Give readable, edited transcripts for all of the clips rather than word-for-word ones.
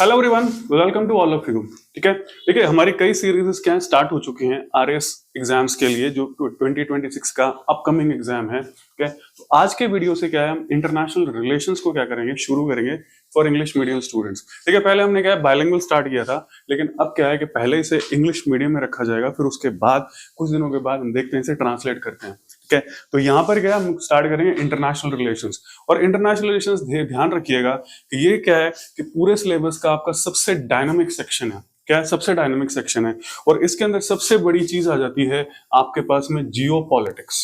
Hello everyone, welcome to all of you. ठीक है, देखिए हमारी कई सीरीज क्या है स्टार्ट हो चुकी हैं आरएस एग्जाम्स के लिए, जो 2026 का अपकमिंग एग्जाम है। ठीक है, तो आज के वीडियो से क्या है, हम इंटरनेशनल रिलेशंस को क्या करेंगे, शुरू करेंगे फॉर इंग्लिश मीडियम स्टूडेंट्स। ठीक है, पहले हमने क्या है बायलिंगुअल स्टार्ट किया था, लेकिन अब क्या है कि पहले इसे इंग्लिश मीडियम में रखा जाएगा, फिर उसके बाद कुछ दिनों के बाद हम देखते हैं इसे ट्रांसलेट करते हैं। ठीक है, तो यहाँ पर क्या हम स्टार्ट करेंगे इंटरनेशनल रिलेशंस। और इंटरनेशनल रिलेशंस ध्यान रखिएगा कि ये क्या है कि पूरे सिलेबस का आपका सबसे डायनामिक सेक्शन है। क्या है, सबसे डायनामिक सेक्शन है, और इसके अंदर सबसे बड़ी चीज आ जाती है आपके पास में जियो पॉलिटिक्स।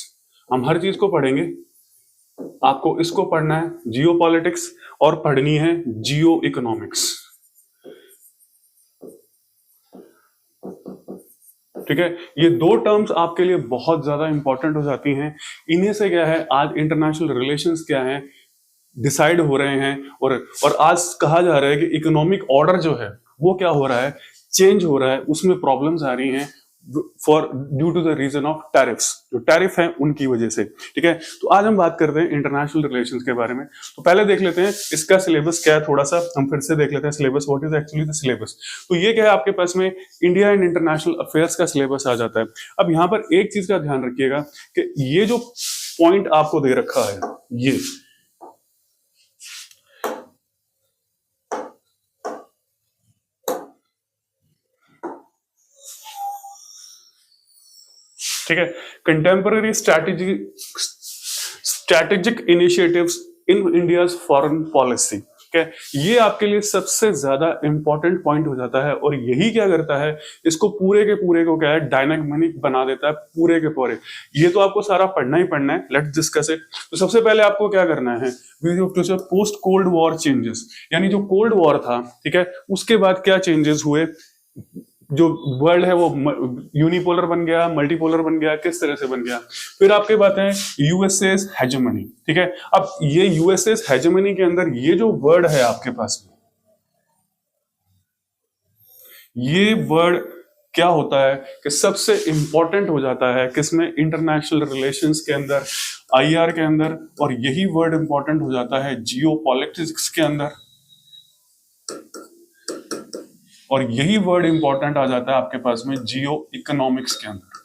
हम हर चीज को पढ़ेंगे, आपको इसको पढ़ना है जियो पॉलिटिक्स, और पढ़नी है जियो इकोनॉमिक्स। ठीक है, ये दो टर्म्स आपके लिए बहुत ज्यादा इंपॉर्टेंट हो जाती हैं। इन्हीं से क्या है आज इंटरनेशनल रिलेशंस क्या है डिसाइड हो रहे हैं, और आज कहा जा रहा है कि इकोनॉमिक ऑर्डर जो है वो क्या हो रहा है, चेंज हो रहा है, उसमें प्रॉब्लम्स आ रही हैं for due to the reason of tariffs. जो टैरिफ है उनकी वजह से। ठीक है, तो आज हम बात करते हैं इंटरनेशनल रिलेशंस के बारे में। तो पहले देख लेते हैं इसका सिलेबस क्या है, थोड़ा सा हम फिर से देख लेते हैं syllabus, what is actually the syllabus. तो ये क्या है, आपके पास में इंडिया एंड इंटरनेशनल अफेयर्स का सिलेबस आ जाता है। अब यहाँ पर एक चीज का ध्यान रखिएगा कि ये जो पॉइंट आपको दे रखा है, ये ठीक है, contemporary strategic initiatives in India's foreign policy. ठीक है, ये आपके लिए सबसे ज्यादा इंपॉर्टेंट पॉइंट हो जाता है, और यही क्या करता है, इसको पूरे के पूरे को क्या है डायनामिक बना देता है पूरे के पूरे। ये तो आपको सारा पढ़ना ही पढ़ना है, लेट्स डिस्कस इट। तो सबसे पहले आपको क्या करना है, पोस्ट कोल्ड वॉर चेंजेस, यानी जो कोल्ड वॉर था, ठीक है, उसके बाद क्या चेंजेस हुए, जो वर्ल्ड है वो यूनिपोलर बन गया, मल्टीपोलर बन गया, किस तरह से बन गया। फिर आपके बात है यूएसएस हेजेमनी। ठीक है, अब ये यूएसएस हेजेमनी के अंदर ये जो वर्ड है आपके पास में, ये वर्ड क्या होता है कि सबसे इंपॉर्टेंट हो जाता है किसमें, इंटरनेशनल रिलेशंस के अंदर, आईआर के अंदर, और यही वर्ड इंपॉर्टेंट हो जाता है जियो पॉलिटिक्स के अंदर, और यही वर्ड इंपॉर्टेंट आ जाता है आपके पास में जियो इकोनॉमिक्स के अंदर।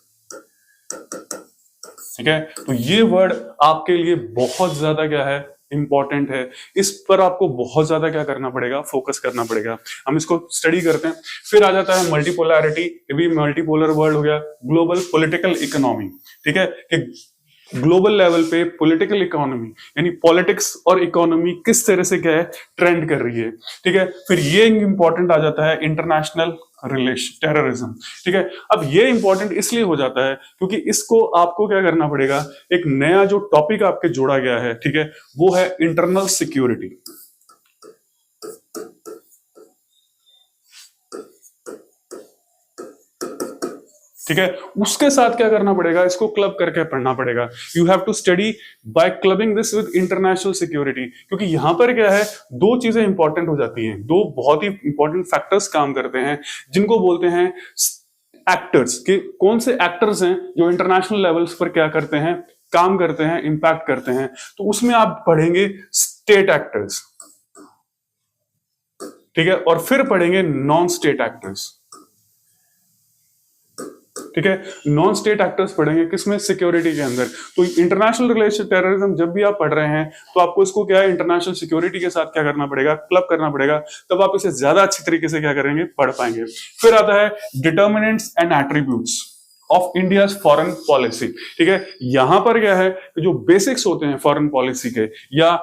ठीक है, तो ये वर्ड आपके लिए बहुत ज्यादा क्या है, इंपॉर्टेंट है। इस पर आपको बहुत ज्यादा क्या करना पड़ेगा, फोकस करना पड़ेगा। हम इसको स्टडी करते हैं। फिर आ जाता है मल्टीपोलैरिटी, ये भी मल्टीपोलर वर्ड हो गया। ग्लोबल पॉलिटिकल इकोनॉमी, ठीक है, कि ग्लोबल लेवल पे पॉलिटिकल इकोनॉमी, यानी पॉलिटिक्स और इकोनॉमी किस तरह से क्या है ट्रेंड कर रही है। ठीक है, फिर ये इंपॉर्टेंट आ जाता है इंटरनेशनल रिलेशन, टेररिज्म। ठीक है, अब ये इंपॉर्टेंट इसलिए हो जाता है क्योंकि इसको आपको क्या करना पड़ेगा, एक नया जो टॉपिक आपके जोड़ा गया है, ठीक है, वो है इंटरनल सिक्योरिटी। ठीक है, उसके साथ क्या करना पड़ेगा, इसको क्लब करके पढ़ना पड़ेगा। You have to study by clubbing this with international security, क्योंकि यहां पर क्या है, दो चीजें इंपॉर्टेंट हो जाती हैं, दो बहुत ही इंपॉर्टेंट फैक्टर्स काम करते हैं, जिनको बोलते हैं एक्टर्स। के कौन से एक्टर्स हैं जो इंटरनेशनल लेवल्स पर क्या करते हैं, काम करते हैं, इंपैक्ट करते हैं। तो उसमें आप पढ़ेंगे स्टेट एक्टर्स, ठीक है, और फिर पढ़ेंगे नॉन स्टेट एक्टर्स। ठीक है, नॉन स्टेट एक्टर्स पढ़ेंगे किसमें, सिक्योरिटी के अंदर। तो इंटरनेशनल रिलेशन टेररिज्म जब भी आप पढ़ रहे हैं, तो आपको इसको क्या है, इंटरनेशनल सिक्योरिटी के साथ क्या करना पड़ेगा, क्लब करना पड़ेगा, तब आप इसे ज्यादा अच्छी तरीके से क्या करेंगे, पढ़ पाएंगे। फिर आता है determinants and attributes of India's foreign policy. ठीक है, यहां पर क्या है, जो बेसिक्स होते हैं फॉरेन पॉलिसी के या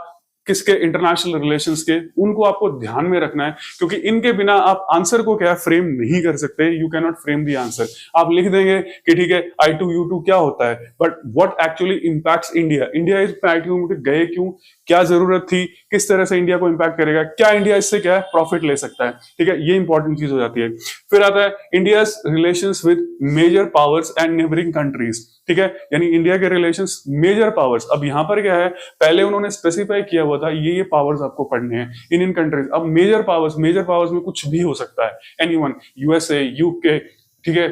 किसके, इंटरनेशनल रिलेशंस के, उनको आपको ध्यान में रखना है, क्योंकि इनके बिना आप आंसर को क्या फ्रेम नहीं कर सकते। You can not frame the answer. आप लिख देंगे कि ठीक है I2U2 क्या होता है, but what actually impacts India, India इस I2U2 गए क्यों, क्या जरूरत थी, किस तरह से इंडिया को इंपैक्ट करेगा, क्या इंडिया इससे क्या है प्रॉफिट ले सकता है। ठीक है, ये इंपॉर्टेंट चीज हो जाती है। फिर आता है India's relations with major powers and neighbouring countries. ठीक है, यानी इंडिया के रिलेशंस मेजर पावर्स। अब यहां पर क्या है, पहले उन्होंने स्पेसिफाई किया हुआ था ये पावर्स आपको पढ़ने हैं इन कंट्रीज। अब मेजर पावर्स में कुछ भी हो सकता है, एनीवन, यूएसए, यूके, ठीक है,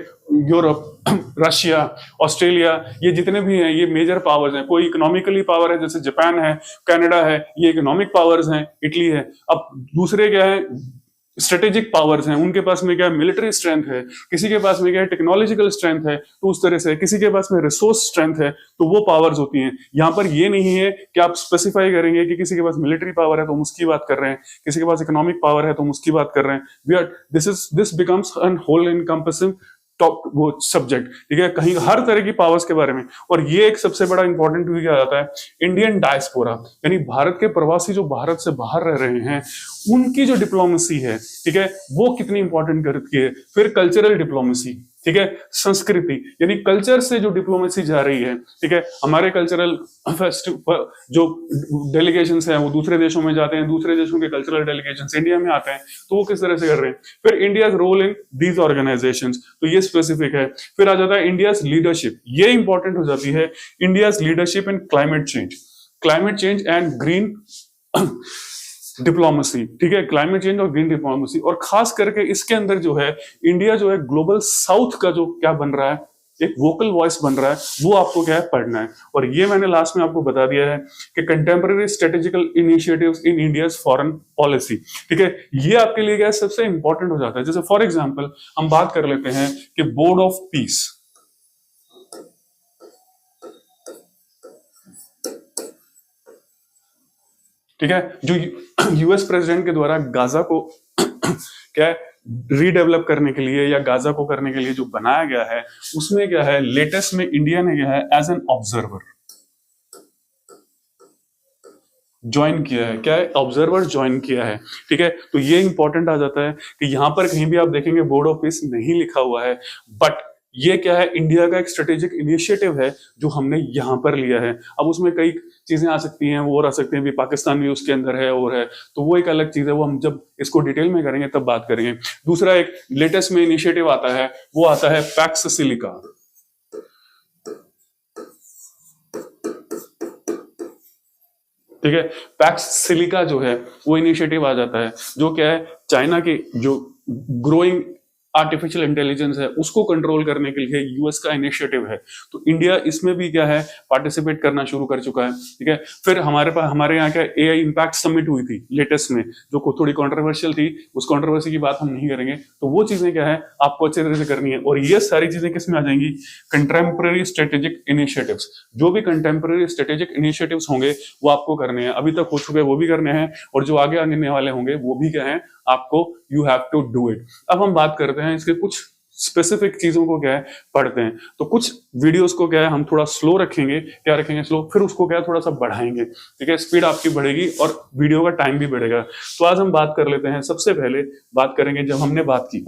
यूरोप, रशिया, ऑस्ट्रेलिया, ये जितने भी हैं ये मेजर पावर्स हैं। कोई इकोनॉमिकली पावर है जैसे जापान है, कनाडा है, ये इकोनॉमिक पावर्स हैं, इटली है। अब दूसरे क्या है, स्ट्रेटेजिक पावर्स हैं, उनके पास में क्या मिलिट्री स्ट्रेंथ है, किसी के पास में क्या टेक्नोलॉजिकल स्ट्रेंथ है, तो उस तरह से किसी के पास में रिसोर्स स्ट्रेंथ है, तो वो पावर्स होती हैं। यहाँ पर ये नहीं है कि आप स्पेसिफाई करेंगे कि किसी के पास मिलिट्री पावर है तो हम उसकी बात कर रहे हैं, किसी के पास इकोनॉमिक पावर है तो हम उसकी बात कर रहे हैं। We are this becomes an whole encompassing top वो सब्जेक्ट, ठीक है, कहीं हर तरह की पावर्स के बारे में। और ये एक सबसे बड़ा इंपॉर्टेंट भी क्या आता है, इंडियन डायस्पोरा, यानी भारत के प्रवासी जो भारत से बाहर रह रहे हैं, उनकी जो डिप्लोमेसी है, ठीक है, वो कितनी इंपॉर्टेंट करती है। फिर कल्चरल डिप्लोमेसी, ठीक है, संस्कृति यानी कल्चर से जो डिप्लोमेसी जा रही है, ठीक है, हमारे कल्चरल जो डेलीगेशंस हैं वो दूसरे देशों में जाते हैं, दूसरे देशों के कल्चरल डेलीगेशंस इंडिया में आते हैं, तो वो किस तरह से कर रहे हैं। फिर India role in these organisations, तो ये स्पेसिफिक है। फिर आ जाता है इंडियाज लीडरशिप, ये इंपॉर्टेंट हो जाती है, India's leadership in climate change and green diplomacy, ठीक है, क्लाइमेट चेंज और ग्रीन डिप्लोमेसी। और खास करके इसके अंदर जो है इंडिया जो है ग्लोबल साउथ का जो क्या बन रहा है, एक वोकल वॉइस बन रहा है, वो आपको क्या है पढ़ना है। और ये मैंने लास्ट में आपको बता दिया है कि contemporary strategical initiatives in India's foreign policy, ठीक है, ये आपके लिए क्या है सबसे इंपॉर्टेंट हो जाता है। जैसे फॉर एग्जांपल हम बात कर लेते हैं कि बोर्ड ऑफ पीस, ठीक है, जो यूएस प्रेसिडेंट के द्वारा गाजा को क्या है रीडेवलप करने के लिए या गाजा को करने के लिए जो बनाया गया है, उसमें क्या है लेटेस्ट में इंडिया ने क्या है एज एन ऑब्जर्वर ज्वाइन किया है, क्या है ऑब्जर्वर ज्वाइन किया है, ठीक है। तो ये इंपॉर्टेंट आ जाता है कि यहां पर कहीं भी आप देखेंगे बोर्ड ऑफ पीस नहीं लिखा हुआ है, बट ये क्या है इंडिया का एक स्ट्रेटेजिक इनिशिएटिव है जो हमने यहां पर लिया है। अब उसमें कई चीजें आ सकती हैं, वो और आ सकती हैं, भी पाकिस्तान भी उसके अंदर है और है, तो वो एक अलग चीज है, वो हम जब इसको डिटेल में करेंगे तब बात करेंगे। दूसरा एक लेटेस्ट में इनिशिएटिव आता है, वो आता है पैक्स सिलिका, ठीक है, पैक्स सिलिका जो है वो इनिशिएटिव आ जाता है, जो क्या है चाइना की जो ग्रोइंग आर्टिफिशियल इंटेलिजेंस है उसको कंट्रोल करने के लिए यूएस का इनिशिएटिव है। तो इंडिया इसमें भी क्या है पार्टिसिपेट करना शुरू कर चुका है, ठीक है। फिर हमारे यहाँ क्या एआई इंपैक्ट समिट हुई थी लेटेस्ट में, जो थोड़ी कंट्रोवर्शियल थी, उस कंट्रोवर्सी की बात हम नहीं करेंगे। तो वो चीजें क्या है आपको अच्छे तरह से करनी है, और ये सारी चीजें किसमें आ जाएंगी, कंटेम्पररी स्ट्रेटेजिक इनिशिएटिव्स। जो भी कंटेम्पररी स्ट्रेटेजिक इनिशिएटिव्स होंगे वो आपको करने हैं, अभी तक हो चुके वो भी करने हैं, और जो आगे आने वाले होंगे वो भी क्या है आपको you have to do it. अब हम बात करते हैं इसके कुछ स्पेसिफिक चीजों को क्या है पढ़ते हैं। तो कुछ वीडियोस को क्या है हम थोड़ा स्लो रखेंगे, क्या रखेंगे स्लो, फिर उसको क्या है थोड़ा सा बढ़ाएंगे, ठीक है, स्पीड आपकी बढ़ेगी और वीडियो का टाइम भी बढ़ेगा। तो आज हम बात कर लेते हैं, सबसे पहले बात करेंगे जब हमने बात की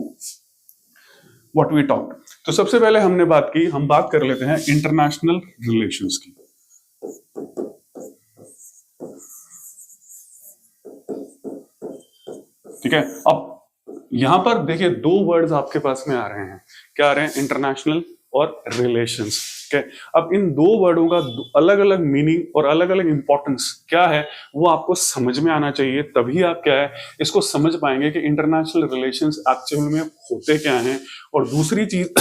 व्हाट वी टॉक्ड, तो सबसे पहले हमने बात की, हम बात कर लेते हैं इंटरनेशनल रिलेशंस की। ठीक है, अब यहां पर देखिए दो वर्ड्स आपके पास में आ रहे हैं, क्या आ रहे हैं, इंटरनेशनल और रिलेशंस। ठीक है, अब इन दो वर्डों का अलग अलग मीनिंग और अलग अलग इंपॉर्टेंस क्या है वो आपको समझ में आना चाहिए, तभी आप क्या है इसको समझ पाएंगे कि इंटरनेशनल रिलेशंस एक्चुअल में होते क्या हैं। और दूसरी चीज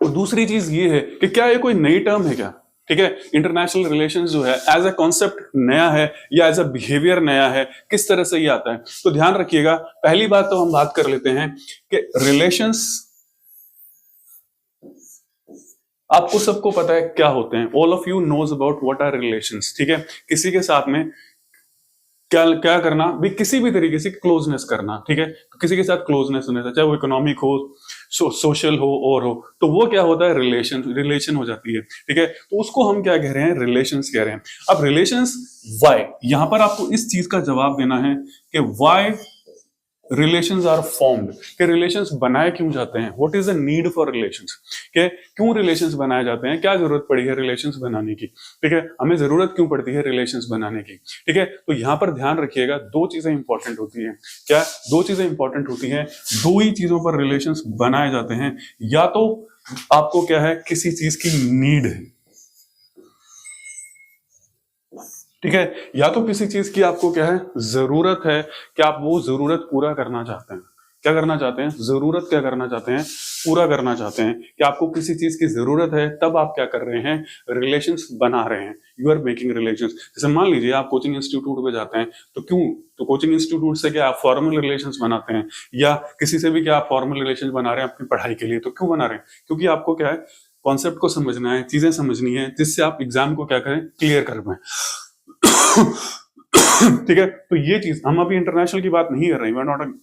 और दूसरी चीज ये है कि क्या ये कोई नई टर्म है क्या, ठीक है, इंटरनेशनल रिलेशंस जो है एज अ कॉन्सेप्ट नया है या एज अ बिहेवियर नया है, किस तरह से ये आता है। तो ध्यान रखिएगा, पहली बात तो हम बात कर लेते हैं कि रिलेशंस आपको सबको पता है क्या होते हैं, all of you knows about what are relations, ठीक है। किसी के साथ में क्या क्या करना भी, किसी भी तरीके से क्लोजनेस करना, ठीक है, तो किसी के साथ क्लोजनेस होने से, चाहे वो इकोनॉमिक हो, सोशल हो और हो, तो वो क्या होता है रिलेशन हो जाती है, ठीक है। तो उसको हम क्या कह रहे हैं, रिलेशंस कह रहे हैं। अब रिलेशंस व्हाई, यहां पर आपको इस चीज का जवाब देना है कि व्हाई रिलेशंस आर फॉर्म्ड, के रिलेशंस बनाए क्यों जाते हैं, what is the need for relations, के क्यों रिलेशंस बनाए जाते हैं, क्या जरूरत पड़ी है रिलेशंस बनाने की, ठीक है, हमें जरूरत क्यों पड़ती है रिलेशंस बनाने की, ठीक है। तो यहां पर ध्यान रखिएगा दो चीजें इंपॉर्टेंट होती हैं, क्या दो चीजें इंपॉर्टेंट होती हैं, दो ही चीजों पर रिलेशंस बनाए जाते हैं, या तो आपको क्या है किसी चीज की नीड है, ठीक है, या तो किसी चीज की आपको क्या है जरूरत है कि आप वो जरूरत पूरा करना चाहते हैं, क्या करना चाहते हैं, जरूरत क्या करना चाहते हैं, पूरा करना चाहते हैं कि आपको किसी चीज की जरूरत है, तब आप क्या कर रहे हैं, रिलेशंस बना रहे हैं, यू आर मेकिंग रिलेशंस। जैसे मान लीजिए आप कोचिंग इंस्टीट्यूट पे जाते हैं, तो क्यों, तो कोचिंग इंस्टीट्यूट से क्या आप फॉर्मल रिलेशंस बनाते हैं, या किसी से भी क्या आप फॉर्मल रिलेशंस बना रहे हैं अपनी पढ़ाई के लिए, तो क्यों बना रहे हैं, क्योंकि आपको क्या है, कॉन्सेप्ट को समझना है, चीजें समझनी है, जिससे आप एग्जाम को क्या करें, क्लियर कर पाए। ठीक है, तो ये चीज हम अभी इंटरनेशनल की बात नहीं कर रहे हैं, नॉट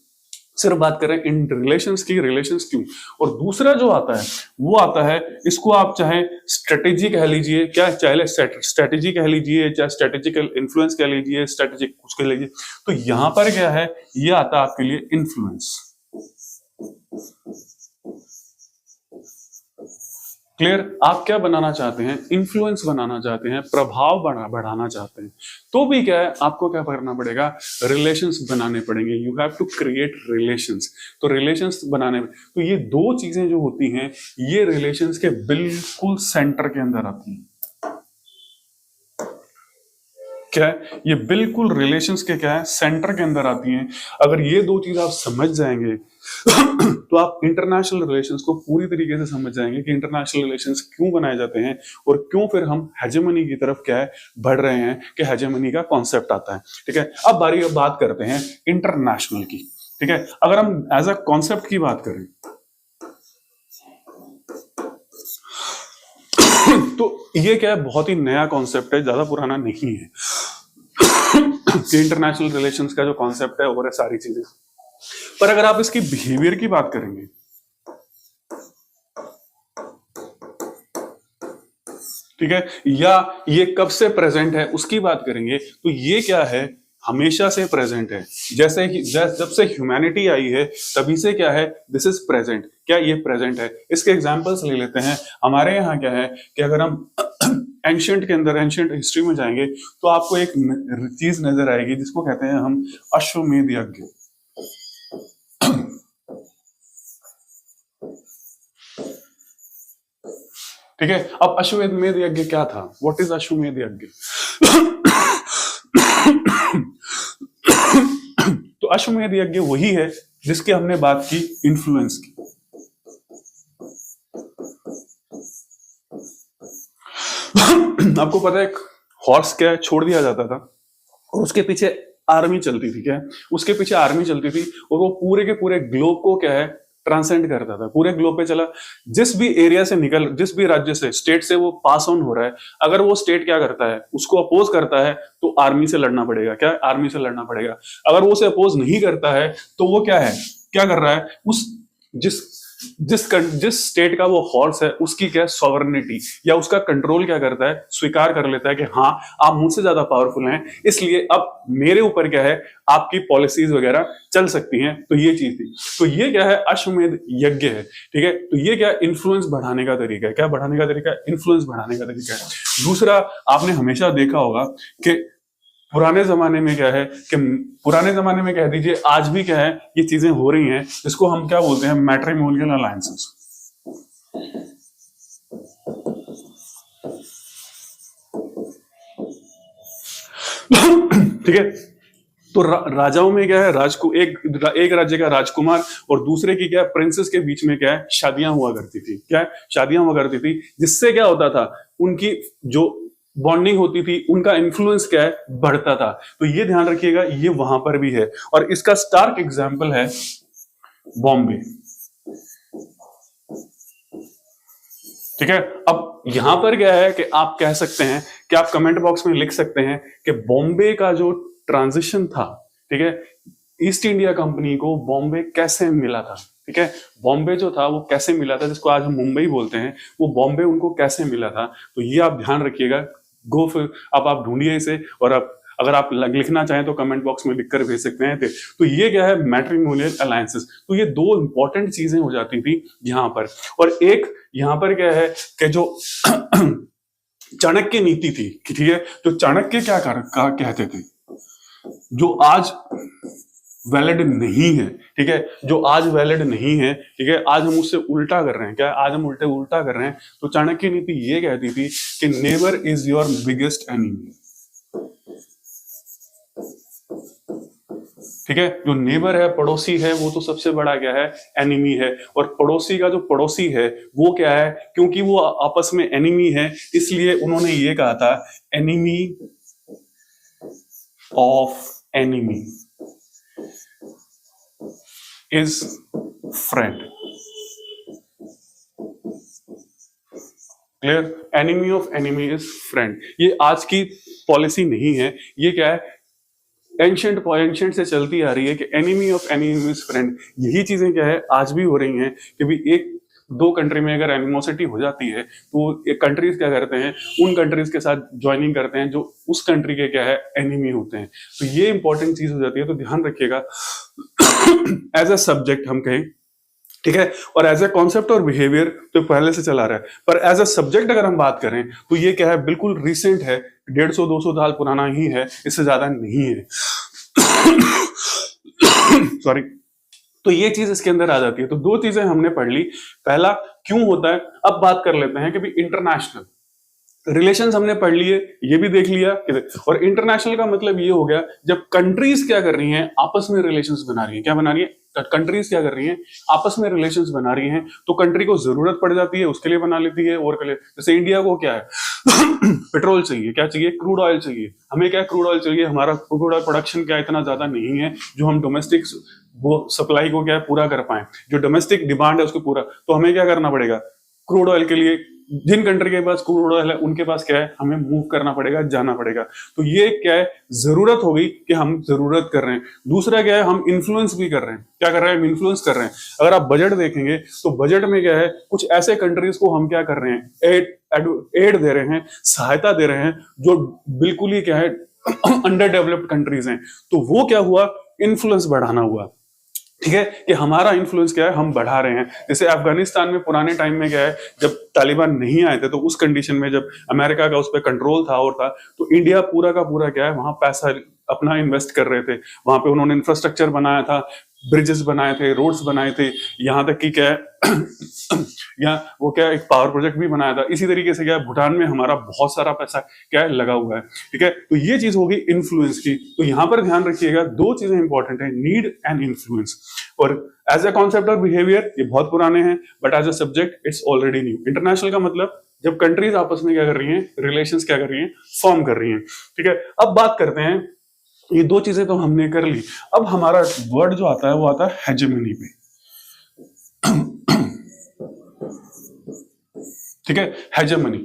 सिर्फ बात कर रहे हैं इन रिलेशंस की, रिलेशंस क्यों। और दूसरा जो आता है वो आता है, इसको आप चाहे स्ट्रेटेजी कह लीजिए, क्या चाहे स्ट्रेटेजी कह लीजिए, चाहे स्ट्रेटेजिकल इन्फ्लुएंस कह लीजिए, स्ट्रेटेजिक कुछ कह लीजिए। तो यहां पर क्या है, ये आता है आपके लिए इन्फ्लुएंस। क्लियर, आप क्या बनाना चाहते हैं, इन्फ्लुएंस बनाना चाहते हैं, प्रभाव बढ़ाना चाहते हैं, तो भी क्या है, आपको क्या करना पड़ेगा, रिलेशंस बनाने पड़ेंगे, you have to create relations. तो रिलेशंस बनाने में, तो ये दो चीजें जो होती हैं, ये रिलेशंस के बिल्कुल सेंटर के अंदर आती हैं। क्या है, ये बिल्कुल रिलेशंस के क्या है, सेंटर के अंदर आती हैं। अगर ये दो चीज आप समझ जाएंगे तो आप इंटरनेशनल रिलेशंस को पूरी तरीके से समझ जाएंगे कि इंटरनेशनल रिलेशंस क्यों बनाए जाते हैं और क्यों फिर हम हेजेमनी की तरफ क्या है बढ़ रहे हैं, कि हेजेमनी का कॉन्सेप्ट आता है। ठीक है, अब बात करते हैं इंटरनेशनल की। ठीक है, अगर हम एज अ कॉन्सेप्ट की बात करें तो ये क्या है, बहुत ही नया कॉन्सेप्ट है, ज्यादा पुराना नहीं है कि इंटरनेशनल रिलेशंस का जो कॉन्सेप्ट है और है सारी चीजें। पर अगर आप इसकी बिहेवियर की बात करेंगे, ठीक है, या ये कब से प्रेजेंट है उसकी बात करेंगे, तो ये क्या है, हमेशा से प्रेजेंट है। जैसे जब से ह्यूमैनिटी आई है तभी से क्या है, दिस इज प्रेजेंट, क्या ये प्रेजेंट है। इसके एग्जांपल्स ले लेते हैं। हमारे यहाँ क्या है कि अगर हम एंशियंट के अंदर, एंशियंट हिस्ट्री में जाएंगे तो आपको एक चीज नजर आएगी जिसको कहते हैं हम अश्वमेध यज्ञ। ठीक है, अब अश्वमेध यज्ञ क्या था, व्हाट इज अश्वमेध यज्ञ। तो अश्वमेध यज्ञ वही है जिसकी हमने बात की, इन्फ्लुएंस की। आपको पता है, एक हॉर्स क्या छोड़ दिया जाता था और उसके पीछे आर्मी चलती थी, क्या उसके पीछे आर्मी चलती थी, और वो पूरे के पूरे ग्लोब को क्या है, ट्रांसेंड करता था, पूरे ग्लोब पे चला। जिस भी एरिया से निकल, जिस भी राज्य से, स्टेट से वो पास ऑन हो रहा है, अगर वो स्टेट क्या करता है, उसको अपोज करता है, तो आर्मी से लड़ना पड़ेगा, क्या आर्मी से लड़ना पड़ेगा। अगर वो उसे अपोज नहीं करता है तो वो क्या है, क्या कर रहा है, उस जिस जिस स्टेट का वो हॉर्स है उसकी क्या सॉवरेनिटी या उसका कंट्रोल क्या करता है, स्वीकार कर लेता है कि हाँ आप मुझसे ज्यादा पावरफुल हैं, इसलिए अब मेरे ऊपर क्या है, आपकी पॉलिसीज वगैरह चल सकती हैं। तो ये चीज थी, तो ये क्या है, अश्वमेध यज्ञ है। ठीक है, तो ये क्या, इन्फ्लुएंस बढ़ाने का तरीका है, क्या बढ़ाने का तरीका है, इन्फ्लुएंस बढ़ाने का तरीका है। दूसरा, आपने हमेशा देखा होगा कि पुराने जमाने में क्या है, कि पुराने जमाने में कह दीजिए, आज भी क्या है, ये चीजें हो रही हैं, जिसको हम क्या बोलते हैं, मैट्रिमोनियल अलायंसेस। ठीक है, तो राजाओं में क्या है, एक राज्य का राजकुमार और दूसरे की क्या, प्रिंसेस के बीच में क्या है, शादियां हुआ करती थी, क्या है, शादियां हुआ करती थी, जिससे क्या होता था, उनकी जो बॉन्डिंग होती थी, उनका इन्फ्लुएंस क्या है, बढ़ता था। तो ये ध्यान रखिएगा, ये वहां पर भी है, और इसका स्टार्क एग्जांपल है बॉम्बे। ठीक है, अब यहां पर क्या है कि आप कह सकते हैं कि आप कमेंट बॉक्स में लिख सकते हैं कि बॉम्बे का जो ट्रांजिशन था, ठीक है, ईस्ट इंडिया कंपनी को बॉम्बे कैसे मिला था। ठीक है, बॉम्बे जो था वो कैसे मिला था, जिसको आज हम मुंबई बोलते हैं, वो बॉम्बे उनको कैसे मिला था। तो ये आप ध्यान रखिएगा, गो फिर अब आप ढूंढिए इसे, और आप अगर आप लिखना चाहें तो कमेंट बॉक्स में लिखकर भेज सकते हैं। तो ये क्या है, मैट्रिमोनियल अलायंसेस। तो ये दो इंपॉर्टेंट चीजें हो जाती थी यहाँ पर। और एक यहाँ पर क्या है कि जो चाणक्य नीति थी, ठीक है, तो चाणक्य क्या कहते थे, जो आज वैलिड नहीं है, ठीक है, जो आज वैलिड नहीं है, ठीक है, आज हम उससे उल्टा कर रहे हैं, क्या आज हम उल्टा कर रहे हैं। तो चाणक्य नीति ये कहती थी कि neighbour is your biggest enemy. ठीक है, जो नेबर है, पड़ोसी है, वो तो सबसे बड़ा क्या है, एनिमी है। और पड़ोसी का जो पड़ोसी है वो क्या है, क्योंकि वो आपस में एनिमी है, इसलिए उन्होंने ये कहा था enemy of enemy is friend. Clear, enemy of enemy is friend, ये आज की पॉलिसी नहीं है, ये क्या है, एंशिएंट से चलती आ रही है कि enemy of enemy is friend. यही चीजें क्या है आज भी हो रही हैं कि भी एक दो कंट्री में अगर एनिमोसिटी हो जाती है तो एक कंट्रीज क्या करते हैं, उन कंट्रीज के साथ ज्वाइनिंग करते हैं जो उस कंट्री के क्या है, एनिमी होते हैं। तो ये इंपॉर्टेंट चीज हो जाती है, तो ध्यान रखिएगा एज अ सब्जेक्ट हम कहें, ठीक है, और एज ए कॉन्सेप्ट और बिहेवियर तो पहले से चला रहा है, पर एज ए सब्जेक्ट अगर हम बात करें तो ये क्या है, बिल्कुल रिसेंट है, 150-200 साल पुराना ही है, इससे ज्यादा नहीं है। सॉरी। तो ये चीज इसके अंदर आ जाती है। तो दो चीजें हमने पढ़ ली, पहला क्यों होता है, अब बात कर लेते हैं कि भी इंटरनेशनल रिलेशंस हमने पढ़ लिए, ये भी देख लिया। और इंटरनेशनल का मतलब ये हो गया जब कंट्रीज क्या कर रही हैं, आपस में रिलेशंस बना रही हैं। क्या बना रही है, कंट्रीज क्या कर रही हैं, आपस में रिलेशंस बना रही हैं, तो कंट्री को जरूरत पड़ जाती है, उसके लिए बना लेती है। और के लिए जैसे इंडिया को क्या है पेट्रोल चाहिए, क्या चाहिए, क्रूड ऑयल चाहिए। हमें क्या क्रूड ऑयल चाहिए, हमारा क्रूड ऑयल प्रोडक्शन क्या इतना ज्यादा नहीं है जो हम डोमेस्टिक वो सप्लाई को क्या है पूरा कर पाए, जो डोमेस्टिक डिमांड है उसको पूरा। तो हमें क्या करना पड़ेगा, क्रूड ऑयल के लिए जिन कंट्री के पास क्रूड ऑयल है उनके पास क्या है, हमें मूव करना पड़ेगा, जाना पड़ेगा। तो ये क्या है, जरूरत हो गई कि हम जरूरत कर रहे हैं। दूसरा क्या है, हम इन्फ्लुएंस भी कर रहे हैं। क्या कर रहे हैं, हम इन्फ्लुएंस कर रहे हैं। अगर आप बजट देखेंगे तो बजट में क्या है, कुछ ऐसे कंट्रीज को हम क्या कर रहे हैं, एड दे रहे हैं, सहायता दे रहे हैं जो बिल्कुल ही क्या है अंडर डेवलप्ड कंट्रीज हैं। तो वो क्या हुआ, इन्फ्लुएंस बढ़ाना हुआ। ठीक है, कि हमारा इन्फ्लुएंस क्या है, हम बढ़ा रहे हैं। जैसे अफगानिस्तान में पुराने टाइम में क्या है, जब तालिबान नहीं आए थे तो उस कंडीशन में जब अमेरिका का उस पर कंट्रोल था और था, तो इंडिया पूरा का पूरा क्या है, वहां पैसा अपना इन्वेस्ट कर रहे थे। वहां पे उन्होंने इंफ्रास्ट्रक्चर बनाया था, ब्रिजेस बनाए थे, रोड्स बनाए थे, यहाँ तक कि क्या है यहाँ वो क्या एक पावर प्रोजेक्ट भी बनाया था। इसी तरीके से क्या है, भूटान में हमारा बहुत सारा पैसा क्या है लगा हुआ है। ठीक है, तो ये चीज होगी इन्फ्लुएंस की। तो यहाँ पर ध्यान रखिएगा, दो चीजें इंपॉर्टेंट है, नीड एंड इन्फ्लुएंस। और एज ए कॉन्सेप्ट और बिहेवियर ये बहुत पुराने हैं, but as a subject it's already new. International का मतलब जब कंट्रीज आपस में क्या कर रही हैं, रिलेशंस क्या कर रही हैं, फॉर्म कर रही हैं। ठीक है, अब बात करते हैं, ये दो चीजें तो हमने कर ली। अब हमारा वर्ड जो आता है वो आता है हेजेमनी पे। ठीक है, हेजेमनी।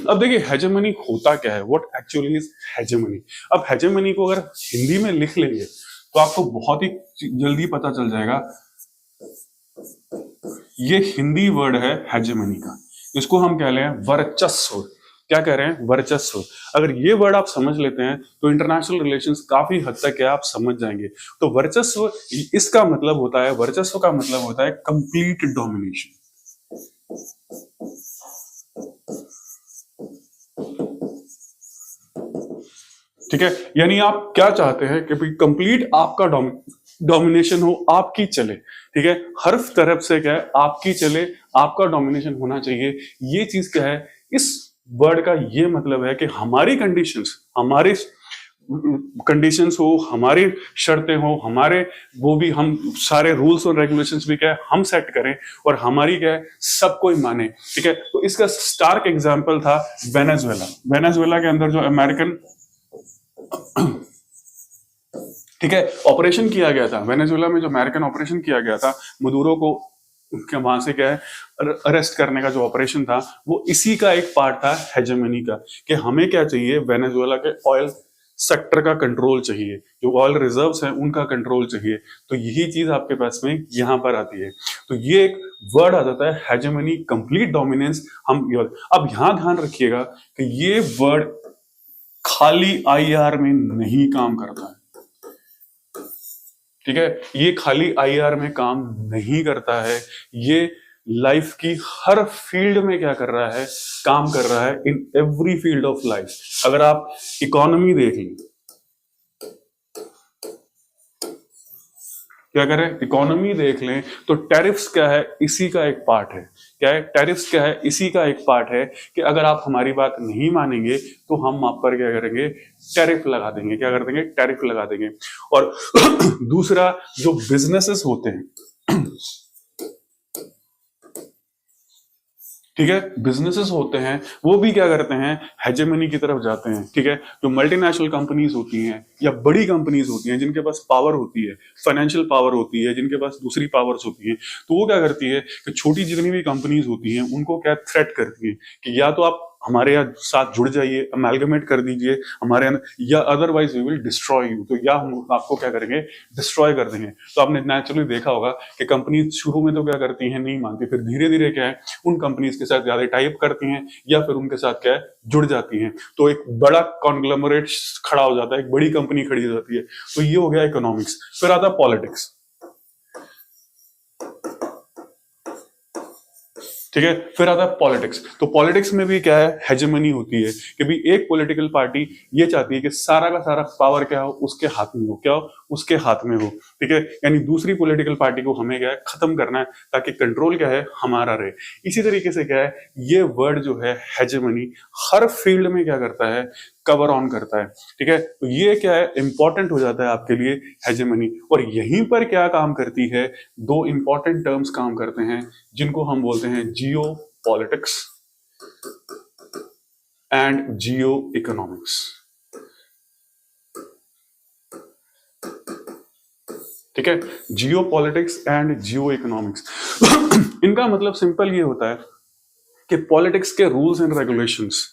अब देखिए हेजेमनी होता क्या है, व्हाट एक्चुअली इज हेजेमनी। अब हेजेमनी को अगर हिंदी में लिख लेंगे तो आपको बहुत ही जल्दी पता चल जाएगा। ये हिंदी वर्ड है हेजेमनी का, इसको हम कह रहे हैं वर्चस्व। क्या कह रहे हैं, वर्चस्व। अगर ये वर्ड आप समझ लेते हैं तो इंटरनेशनल रिलेशंस काफी हद तक क्या आप समझ जाएंगे। तो वर्चस्व इसका मतलब होता है, वर्चस्व का मतलब होता है कंप्लीट डोमिनेशन। ठीक है, यानी आप क्या चाहते हैं कि भाई कंप्लीट आपका डोमिनेशन हो, आपकी चले। ठीक है, हर तरफ से क्या है, आपकी चले, आपका डोमिनेशन होना चाहिए। ये चीज क्या है, इस वर्ड का ये मतलब है कि हमारी कंडीशंस हो, हमारी शर्तें हो, हमारे वो भी हम सारे रूल्स और रेगुलेशंस भी क्या है हम सेट करें, और हमारी क्या है सब कोई माने। ठीक है, तो इसका स्टार्क एग्जांपल था वेनेजुएला। वेनेजुएला के अंदर जो अमेरिकन ठीक है ऑपरेशन किया गया था, वेनेजुएला में जो अमेरिकन ऑपरेशन किया गया था, मदुरो को वहां से क्या है अरेस्ट करने का जो ऑपरेशन था, वो इसी का एक पार्ट था हेजेमनी का, कि हमें क्या चाहिए, वेनेजुएला के ऑयल सेक्टर का कंट्रोल चाहिए, जो ऑयल रिजर्व्स हैं उनका कंट्रोल चाहिए। तो यही चीज आपके पास में यहां पर आती है। तो ये एक वर्ड आ जाता है हेजेमनी, कंप्लीट डोमिनेंस। हम अब यहां ध्यान रखिएगा कि ये वर्ड खाली आईआर में नहीं काम करता है। ठीक है, ये खाली आईआर में काम नहीं करता है, ये लाइफ की हर फील्ड में क्या कर रहा है, काम कर रहा है, in every field of life. अगर आप इकोनॉमी देख लें, क्या करें, इकोनॉमी देख लें तो टैरिफ्स क्या है, इसी का एक पार्ट है। क्या है, टैरिफ्स क्या है, इसी का एक पार्ट है कि अगर आप हमारी बात नहीं मानेंगे तो हम आप पर क्या करेंगे, टैरिफ लगा देंगे। क्या कर देंगे, टैरिफ लगा देंगे। और दूसरा, जो बिजनेसेस होते हैं, ठीक है, बिजनेसेस होते हैं वो भी क्या करते हैं, हेजेमनी की तरफ जाते हैं। ठीक है, जो मल्टीनेशनल कंपनीज होती हैं या बड़ी कंपनीज होती हैं जिनके पास पावर होती है, फाइनेंशियल पावर होती है, जिनके पास दूसरी पावर्स होती हैं, तो वो क्या करती है कि छोटी जितनी भी कंपनीज होती हैं उनको क्या थ्रेट करती है कि या तो आप हमारे साथ जुड़ जाइए, अमेलगमेट कर दीजिए हमारे अंदर, या otherwise we will destroy you, तो या हम आपको क्या करेंगे, डिस्ट्रॉय कर देंगे। तो आपने नेचुरली देखा होगा कि कंपनी शुरू में तो क्या करती हैं, नहीं मानती, फिर धीरे धीरे क्या है उन कंपनीज के साथ ज्यादा टाइप करती हैं या फिर उनके साथ क्या है जुड़ जाती हैं, तो एक बड़ा कॉन्ग्लोमरेट खड़ा हो जाता है, एक बड़ी कंपनी खड़ी हो जाती है। तो ये हो गया इकोनॉमिक्स। फिर आता पॉलिटिक्स। ठीक है, फिर आता है पॉलिटिक्स। तो पॉलिटिक्स में भी क्या है, हेजेमनी होती है कि भी एक पॉलिटिकल पार्टी ये चाहती है कि सारा का सारा पावर क्या हो, उसके हाथ में हो, क्या हो, उसके हाथ में हो। ठीक है, यानी दूसरी पॉलिटिकल पार्टी को हमें क्या है, खत्म करना है ताकि कंट्रोल क्या है, हमारा रहे। इसी तरीके से क्या है, ये वर्ड जो है हेजेमनी हर फील्ड में क्या करता है, कवर ऑन करता है। ठीक है, तो ये क्या है, इंपॉर्टेंट हो जाता है आपके लिए हेजेमनी। और यहीं पर क्या काम करती है, दो इंपॉर्टेंट टर्म्स काम करते हैं जिनको हम बोलते हैं जियो पॉलिटिक्स एंड जियो इकोनॉमिक्स। ठीक है, जियो पॉलिटिक्स एंड जियो इकोनॉमिक्स। इनका मतलब सिंपल ये होता है कि पॉलिटिक्स के रूल्स एंड रेगुलेशंस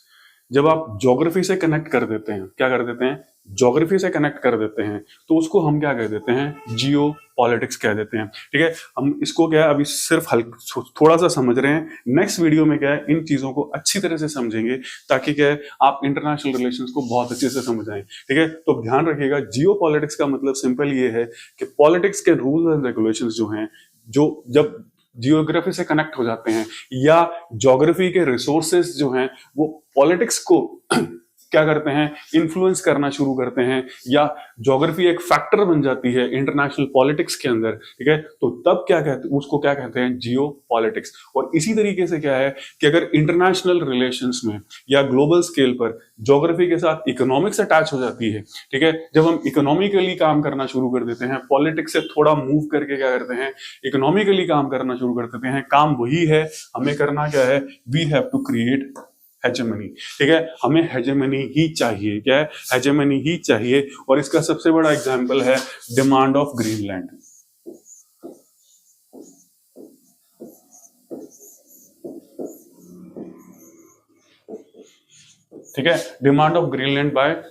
जब आप ज्योग्राफी से कनेक्ट कर देते हैं, क्या कर देते हैं, ज्योग्राफी से कनेक्ट कर देते हैं, तो उसको हम क्या कह देते हैं, जियो पॉलिटिक्स कह देते हैं। ठीक है, हम इसको क्या है अभी सिर्फ थोड़ा सा समझ रहे हैं, नेक्स्ट वीडियो में क्या है इन चीजों को अच्छी तरह से समझेंगे ताकि क्या है आप इंटरनेशनल रिलेशंस को बहुत अच्छे से समझ आए। ठीक है, तो ध्यान रखिएगा, जियो पॉलिटिक्स का मतलब सिंपल ये है कि पॉलिटिक्स के रूल्स एंड रेगुलेशंस जो हैं, जो जब जियोग्राफी से कनेक्ट हो जाते हैं या ज्योग्राफी के रिसोर्सेज जो हैं वो पॉलिटिक्स को क्या करते हैं, इन्फ्लुएंस करना शुरू करते हैं, या ज्योग्राफी एक फैक्टर बन जाती है इंटरनेशनल पॉलिटिक्स के अंदर। ठीक है, तो तब क्या कहते हैं, उसको क्या कहते हैं, जियो पॉलिटिक्स। और इसी तरीके से क्या है कि अगर इंटरनेशनल रिलेशंस में या ग्लोबल स्केल पर ज्योग्राफी के साथ इकोनॉमिक्स अटैच हो जाती है, ठीक है, जब हम इकोनॉमिकली काम करना शुरू कर देते हैं, पॉलिटिक्स से थोड़ा मूव करके क्या करते हैं, इकोनॉमिकली काम करना शुरू कर देते हैं, काम वही है, हमें करना क्या है, we have to create hegemony. ठीक है, हमें हेजेमनी ही चाहिए, क्या है, हेजेमनी ही चाहिए। और इसका सबसे बड़ा एग्जांपल है डिमांड ऑफ ग्रीनलैंड। ठीक है, demand of Greenland by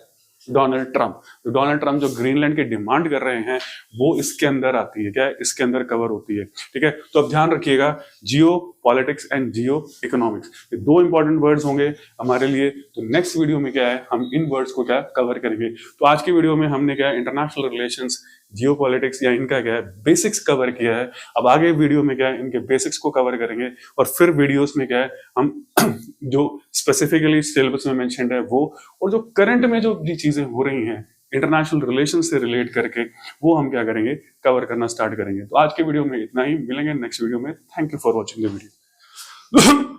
Donald Trump. तो डोनाल्ड ट्रंप जो ग्रीनलैंड की डिमांड कर रहे हैं वो इसके अंदर आती है, क्या है, इसके अंदर कवर होती है। ठीक है, तो अब ध्यान रखिएगा, जियो पॉलिटिक्स एंड जियो इकोनॉमिक्स, ये दो इंपॉर्टेंट वर्ड्स होंगे हमारे लिए। तो नेक्स्ट वीडियो में क्या है, हम इन वर्ड्स को क्या कवर करेंगे। तो आज की वीडियो में हमने क्या है, इंटरनेशनल रिलेशंस, जियो पॉलिटिक्स या इनका क्या है, बेसिक्स कवर किया है। अब आगे वीडियो में क्या है, इनके बेसिक्स को कवर करेंगे और फिर वीडियोस में क्या है, हम जो स्पेसिफिकली सिलेबस में मेंशन्ड है वो, और जो करंट में जो चीजें हो रही हैं इंटरनेशनल रिलेशन से रिलेट करके, वो हम क्या करेंगे, कवर करना स्टार्ट करेंगे। तो आज के वीडियो में इतना ही, मिलेंगे नेक्स्ट वीडियो में। Thank you for watching the video.